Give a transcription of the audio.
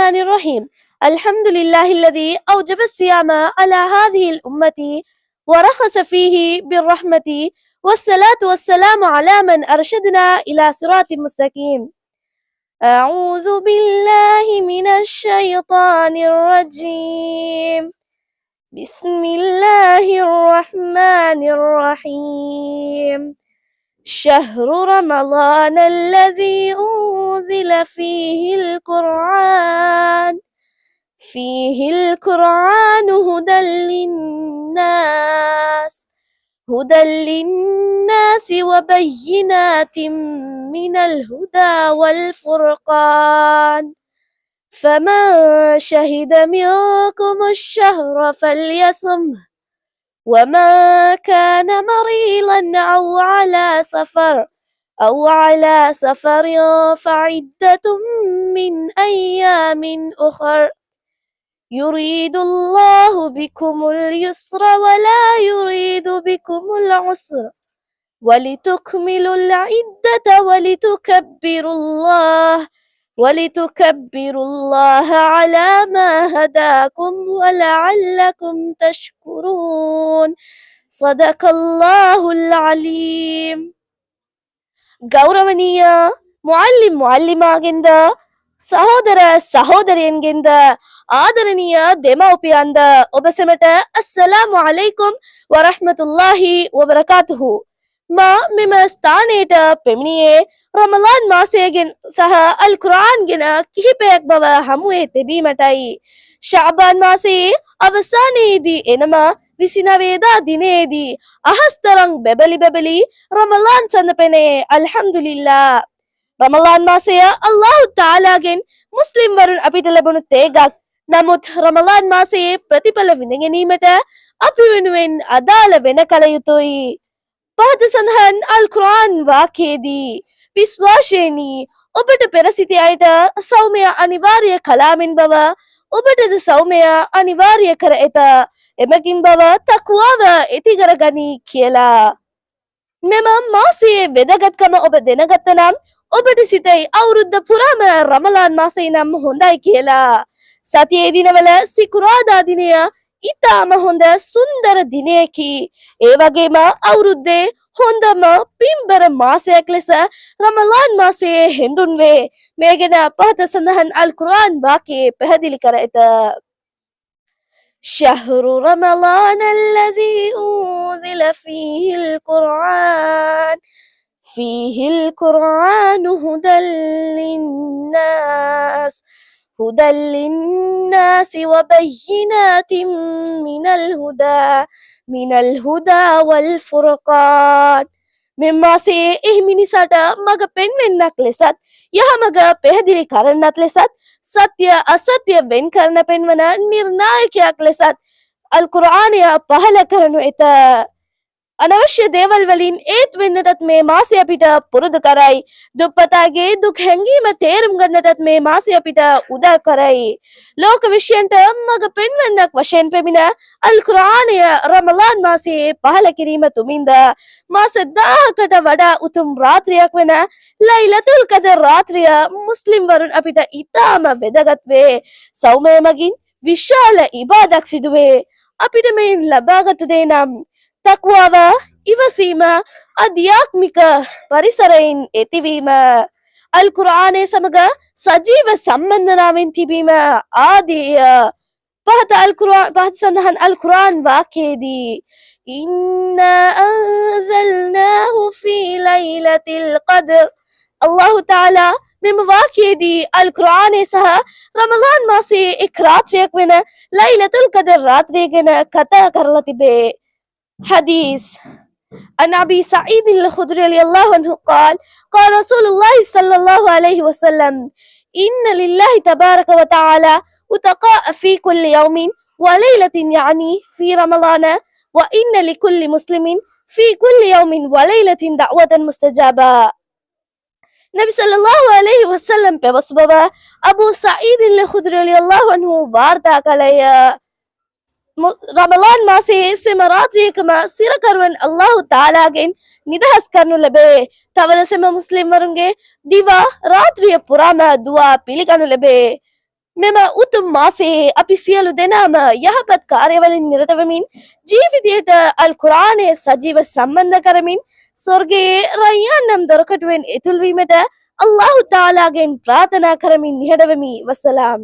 الرحمن الرحيم. الحمد لله الذي أوجب الصيام على هذه الأمة ورخص فيه بالرحمة، والصلاة والسلام على من أرشدنا إلى صراط مستقيم. أعوذ بالله من الشيطان الرجيم. بسم الله الرحمن الرحيم. شهر رمضان الذي أنزل فيه القرآن هدى للناس وبينات من الهدى والفرقان، فمن شهد منكم الشهر فليصمه، ومن كان مريضا أو على سفر فعدة من أيام أخر، يريد الله بكم اليسر ولا يريد بكم العسر، ولتكملوا العدة ولتكبروا الله على ما هداكم ولعلكم تشكرون. صدق الله العليم. ಗೌರವನೀಯ ಮುಅಲ್ಲಿಮಾಗಿಂದ ಸಹೋದರ ಸಹೋದರಿಯನ್ಗಿಂದ ආදරණීය දෙමව්පියන්ද ඔබ සැමට අස්සලාමු අලයිකුම් වරහ්මතුල්ලාහි වබරකාතුහු. මා මෙම ස්ථානයට පැමිණියේ රමලාන් මාසයෙන් සහ අල් කුර්ආන් ගෙන කිහිපයක් බව හමුවේ තිබීමටයි. ශාබාන් මාසයේ අවසානයේදී එනම 29 දා දිනේදී අහස්තරන් බැබලි රමලාන් සඳපෙනේ අල්හම්දුලිල්ලා. රමලාන් මාසය අල්ලාහ් තාලාගෙන් මුස්ලිම් වරුන් අපිට ලැබුණු තේගක්. නමුත් රමලාන් මාසයේ ප්‍රතිඵල විඳ ගැනීමට අපි වෙනුවෙන් අදාළ වෙන කල යුතුයි. පහත සඳහන් අල් කුර්ආන් වාක්‍යයේදී විශ්වාසයෙනි ඔබට පෙර සිටි අයට සෞම්‍ය අනිවාර්ය කලාමින් බව ඔබටද සෞම්‍ය අනිවාර්ය කර ඇත. එමකින් බව තක්වාව ඇති කරගනී කියලා. මෙම මාසයේ වැදගත්කම ඔබ දැනගත්ත නම් ඔබට සිතයි අවුරුද්ද පුරාම රමලාන් මාසය නම් හොඳයි කියලා. සතියේ දිනවල සිකුරාදා දිනය ඉතාම හොඳ සුන්දර දිනයකි. ඒ වගේම අවුරුද්දේ හොඳම පින්බර මාසයක් ලෙස රමලාන් මාසයේ හැඳුන්වේ. මේ ගැන පහත සඳහන් අල් කුර්ආන් වාක්‍යයේ පැහැදිලි කර ඇත. شهر رمضان الذي أنزل فيه القرآن هدى للناس وبينات من الهدى والفرقان. මෙම මාසයේ එහි මිනිසාට මග පෙන්වෙන්නක් ලෙසත් යහමග පැහැදිලි කරන්නත් ලෙසත් සත්‍ය අසත්‍ය වෙන් කරන පෙන්වන නිර්ණායකයක් ලෙසත් අල් කුර්ආනය පහල කරනු ඇත. අනවශ්‍ය දේවල් වලින් ඒත් වෙන්නටත් මේ මාසය අපිට පුරුදු කරයි. දුප්පතාගේ දුක් හැඟීම තේරුම් ගන්නටත් මේ මාසය අපිට උදව් කරයි. ලෝක විශ්යන්ට මග පෙන්වන්නක් වශයෙන් පෙමින අල් කුර්ආනය රමලාන් මාසයේ පහල කිරීම තුමින්ද මාස 1000කට වඩා උතුම් රාත්‍රියක් වෙන ලයිලතුල් කදර් රාත්‍රිය මුස්ලිම් වරුන් අපිට ඉතාම වැදගත් වේ. සෞම්‍ය මගින් විශාල ඉබාදක් සිදුවේ. අපිට මෙයින් ලබාගතු දේ නම් තක්වාව, ඉවසීම, අධ්‍යාත්මික පරිසරයෙන් ඇතිවීම, අල් කුර්ආනය සමග සජීව සම්බන්ධතාවෙන් තිබීම ආදී පහත සඳහන් අල් කුර්ආන් වාක්‍යයේදී ඉන්නා අන්සල්නාහු ෆී ලයිලතිල් ඛද්ර් අල්ලාහ් තාලා මෙම වාක්‍යයේදී අල් කුර්ආනය සහ රමලාන් මාසයේ එක් රාත්‍රියක් වෙන ලයිලතුල් කදර් රාත්‍රිය ගැන කතා කරලා තිබේ. حديث عن أبي سعيد الخدري رضي الله عنه قال قال رسول الله صلى الله عليه وسلم إن لله تبارك وتعالى وتقاء في كل يوم وليلة يعني في رمضان وإن لكل مسلم في كل يوم وليلة دعوة مستجابة. نبي صلى الله عليه وسلم بسبب أبو سعيد الخدري رضي الله عنه واردا كليا රමලාන් මාසයේ සෙම රාත්‍රියකම සිරකරුවන් අල්ලාහ් තාලාගෙන් නිදහස් කරනු ලැබේ. තවද සෙම මුස්ලිම් වරුන්ගේ දිවා රාත්‍රිය පුරාම දුවා පිළිගනු ලැබේ. මෙම උතුම් මාසයේ අපි සියලු දෙනාම යහපත් කාර්යවලින් නිරත වෙමින් ජීවිතයට අල් කුර්ආනය සජීව සම්බන්ධ කරමින් ස්වර්ගයේ රයියාන් නම් දොරකටුවෙන් ඇතුල් වීමට අල්ලාහ් තාලාගෙන් ප්‍රාර්ථනා කරමින් නිහඬ වෙමි. වසලාම්.